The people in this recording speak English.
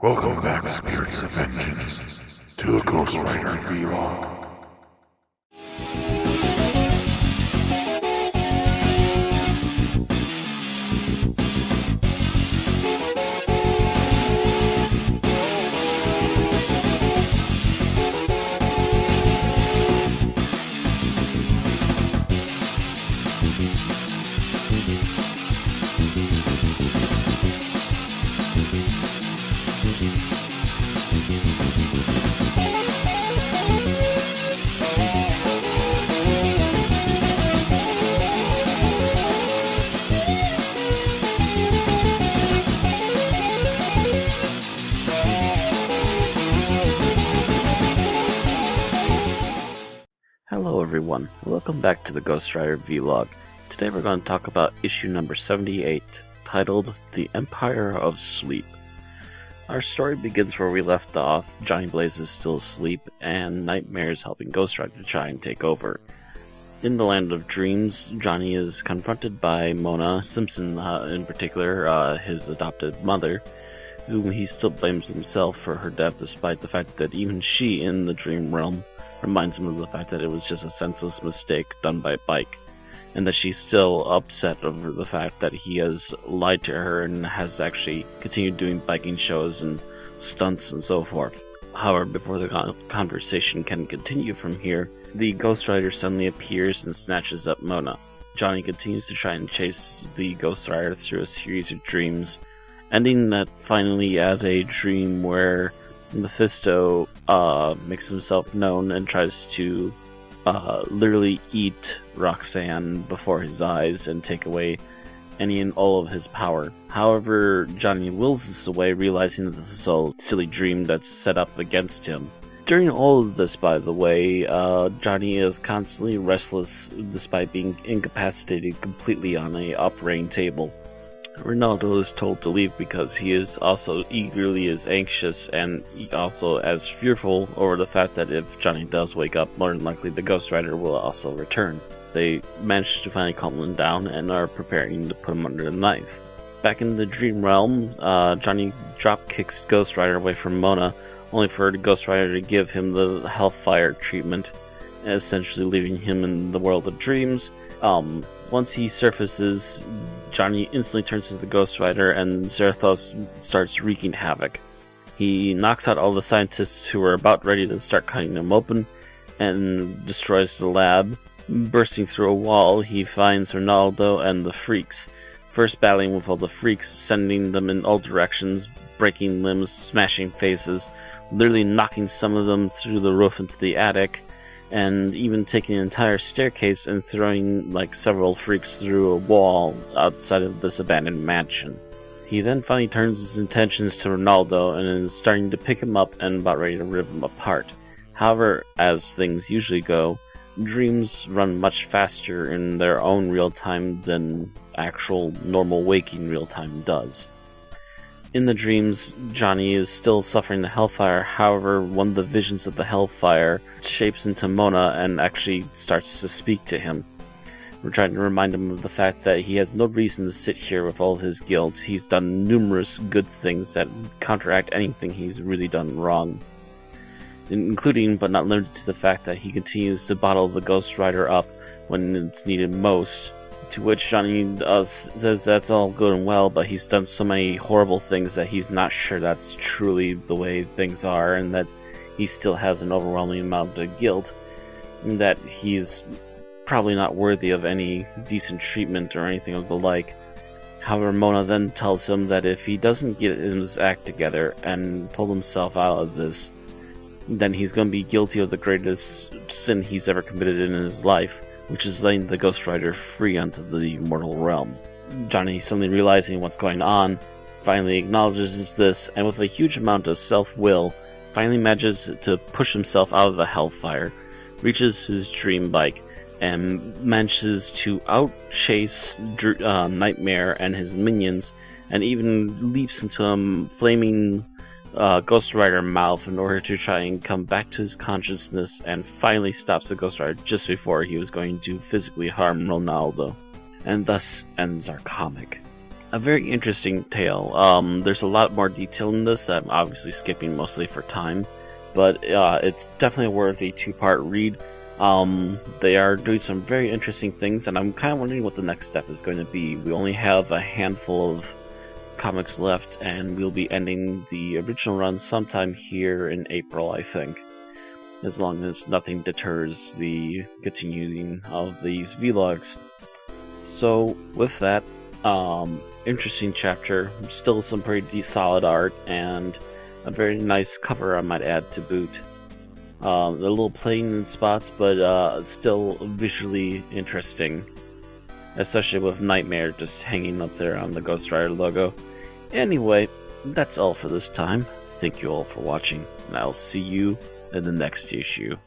Welcome back, Spirits of Vengeance, to a Ghost Rider vlog. Hello everyone, welcome back to the Ghost Rider vlog. Today we're going to talk about issue number 78, titled The Empire of Sleep. Our story begins where we left off. Johnny Blaze is still asleep, and Nightmare is helping Ghost Rider to try and take over. In the Land of Dreams, Johnny is confronted by Mona Simpson, in particular, his adopted mother, whom he still blames himself for her death despite the fact that even she, in the dream realm, reminds him of the fact that it was just a senseless mistake done by Bike, and that she's still upset over the fact that he has lied to her and has actually continued doing biking shows and stunts and so forth. However, before the conversation can continue from here, the Ghost Rider suddenly appears and snatches up Mona. Johnny continues to try and chase the Ghost Rider through a series of dreams, ending finally at a dream where Mephisto makes himself known and tries to literally eat Roxanne before his eyes and take away any and all of his power. However, Johnny wills this away, realizing that this is all a silly dream that's set up against him. During all of this, by the way, Johnny is constantly restless despite being incapacitated completely on a operating table. Ronaldo is told to leave because he is also eagerly as anxious and also as fearful over the fact that if Johnny does wake up, more than likely the Ghost Rider will also return. They manage to finally calm him down and are preparing to put him under the knife. Back in the dream realm, Johnny drop kicks Ghost Rider away from Mona, only for the Ghost Rider to give him the Hellfire treatment, essentially leaving him in the world of dreams. Once he surfaces, Johnny instantly turns to the Ghost Rider and Zarathos starts wreaking havoc. He knocks out all the scientists who are about ready to start cutting him open and destroys the lab. Bursting through a wall, he finds Ronaldo and the Freaks, first battling with all the Freaks, sending them in all directions, breaking limbs, smashing faces, literally knocking some of them through the roof into the attic, and even taking an entire staircase and throwing several Freaks through a wall outside of this abandoned mansion. He then finally turns his intentions to Ronaldo and is starting to pick him up and about ready to rip him apart. However, as things usually go, dreams run much faster in their own real time than actual normal waking real time does. In the dreams, Johnny is still suffering the Hellfire. However, one of the visions of the Hellfire shapes into Mona and actually starts to speak to him. We're trying to remind him of the fact that he has no reason to sit here with all of his guilt. He's done numerous good things that counteract anything he's really done wrong, including but not limited to the fact that he continues to bottle the Ghost Rider up when it's needed most. To which Johnny says that's all good and well, but he's done so many horrible things that he's not sure that's truly the way things are, and that he still has an overwhelming amount of guilt, and that he's probably not worthy of any decent treatment or anything of the like. However, Mona then tells him that if he doesn't get his act together and pull himself out of this, then he's going to be guilty of the greatest sin he's ever committed in his life, which is letting the Ghost Rider free onto the mortal realm. Johnny, suddenly realizing what's going on, finally acknowledges this, and with a huge amount of self-will, finally manages to push himself out of the Hellfire, reaches his dream bike, and manages to outchase Nightmare and his minions, and even leaps into a flaming Ghost Rider mouth in order to try and come back to his consciousness, and finally stops the Ghost Rider just before he was going to physically harm Ronaldo. And thus ends our comic. a very interesting tale. There's a lot more detail in this that I'm obviously skipping mostly for time, but it's definitely worth a two-part read. They are doing some very interesting things, and I'm kind of wondering what the next step is going to be. We only have a handful of comics left, and we'll be ending the original run sometime here in April, I think, as long as nothing deters the continuing of these vlogs. So with that, interesting chapter, still some pretty solid art, and a very nice cover I might add to boot. A little plain in spots, but still visually interesting, especially with Nightmare just hanging up there on the Ghost Rider logo. Anyway, that's all for this time. Thank you all for watching, and I'll see you in the next issue.